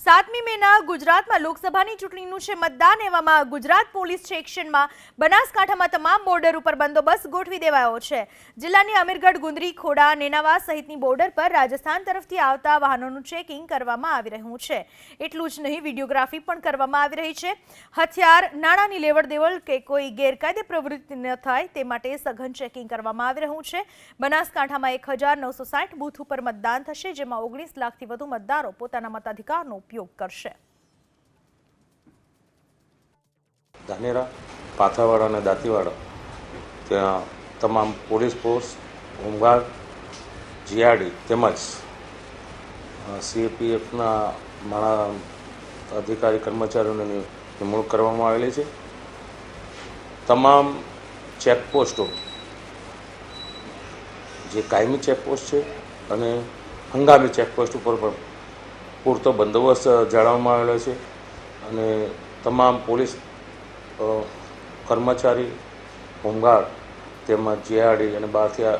7મી મેના ગુજરાતમાં લોકસભાની ચૂંટણીનું છે મતદાન। એવામાં ગુજરાત પોલીસ છે એક્શનમાં। બનાસકાંઠામાં તમામ બોર્ડર ઉપર બંદોબસ્ત ગોઠવી દેવાયો છે। જિલ્લાની અમીરગઢ, ગુંદરી, ખોડા, નેનાવા સહિતની બોર્ડર પર રાજસ્થાન તરફથી આવતા વાહનોનું ચેકિંગ કરવામાં આવી રહ્યું છે। એટલું જ નહીં, વિડીયોગ્રાફી પણ કરવામાં આવી રહી છે। હથિયાર, નાણાંની લેવડ દેવડ કે કોઈ ગેરકાયદે પ્રવૃત્તિ ન થાય તે માટે સઘન ચેકિંગ કરવામાં આવી રહ્યું છે। બનાસકાંઠામાં 1960 બૂથ ઉપર મતદાન થશે, જેમાં 19 લાખથી વધુ મતદારો પોતાના મતાધિકારનો ઉપયોગ કરશે। ધાનેરા, પાથાવાડા અને દાંતીવાડા ત્યાં તમામ પોલીસ ફોર્સ, હોમગાર્ડ, જીઆરડી તેમજ સીએપીએફના મારા અધિકારી કર્મચારીઓની નિમણૂક કરવામાં આવેલી છે। તમામ ચેકપોસ્ટો જે કાયમી ચેકપોસ્ટ છે અને હંગામી ચેકપોસ્ટ ઉપર પણ પૂરતો બંદોબસ્ત જાળવવામાં આવેલો છે અને તમામ પોલીસ કર્મચારી, હોમગાર્ડ તેમજ જીઆરડી અને બહારથી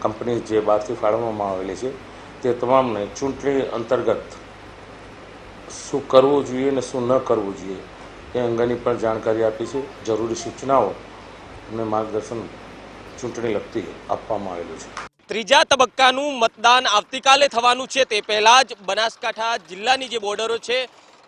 કંપની જે બહારથી ફાળવવામાં આવેલી છે તે તમામને ચૂંટણી અંતર્ગત શું કરવું જોઈએ અને શું ન કરવું જોઈએ એ અંગેની પણ જાણકારી આપી છે। જરૂરી સૂચનાઓ અને માર્ગદર્શન ચૂંટણી લગતી આપવામાં આવેલું છે। ત્રીજા તબક્કાનું મતદાન આવતીકાલે થવાનું છે, તે પહેલા જ બનાસકાંઠા જિલ્લાની જે બોર્ડરો છે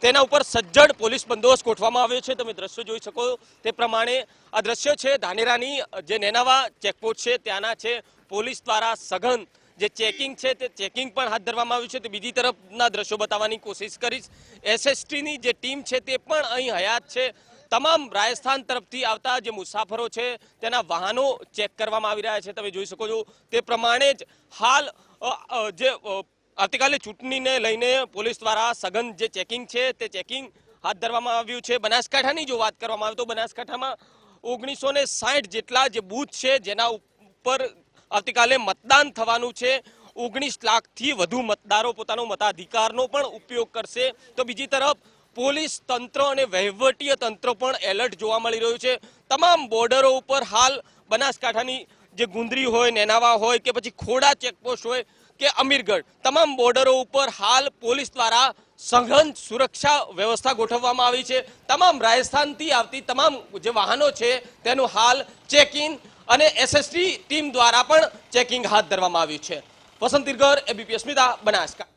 તેના ઉપર સજ્જડ પોલીસ બંદોબસ્ત ગોઠવવામાં આવ્યો છે। તમે દ્રશ્યો જોઈ શકો તે પ્રમાણે આ દ્રશ્ય છે ધાનેરાની જે નેનાવા ચેકપોસ્ટ છે ત્યાંના છે। પોલીસ દ્વારા સઘન જે ચેકિંગ છે તે ચેકિંગ પણ હાથ ધરવામાં આવ્યું છે। તે બીજી તરફના દ્રશ્યો બતાવવાની કોશિશ કરીશ। એસએસટીની જે ટીમ છે તે પણ અહીં હયાત છે। તમામ રાજસ્થાન તરફથી આવતા જે મુસાફરો છે તેના વાહનો ચેક કરવામાં આવી રહ્યા છે। તમે જોઈ શકો છો તે પ્રમાણે જ હાલ જે આવતીકાલે ચૂંટણીને લઈને પોલીસ દ્વારા સઘન જે ચેકિંગ છે તે ચેકિંગ હાથ ધરવામાં આવ્યું છે। બનાસકાંઠાની જો વાત કરવામાં આવે તો બનાસકાંઠામાં 1960 જેટલા જે બૂથ છે જેના ઉપર આવતીકાલે મતદાન થવાનું છે। 19 લાખથી વધુ મતદારો પોતાનો મતાધિકારનો પણ ઉપયોગ કરશે। તો બીજી તરફ પોલીસ તંત્ર અને વહીવટીય તંત્ર પણ એલર્ટ જોવા મળી રહ્યું છે। તમામ બોર્ડરો ઉપર હાલ બનાસકાંઠાની જે ગુંદરી હોય, નેનાવા હોય કે પછી ખોડા ચેકપોસ્ટ હોય કે અમીરગઢ, તમામ બોર્ડરો ઉપર હાલ પોલીસ દ્વારા સઘન સુરક્ષા વ્યવસ્થા ગોઠવવામાં આવી છે। તમામ રાજસ્થાનથી આવતી તમામ જે વાહનો છે તેનું હાલ ચેકિંગ અને એસએસટી ટીમ દ્વારા પણ ચેકિંગ હાથ ધરવામાં આવ્યું છે। વસંત તિરગર, એબીપી અસ્મિતા, બનાસકાંઠા।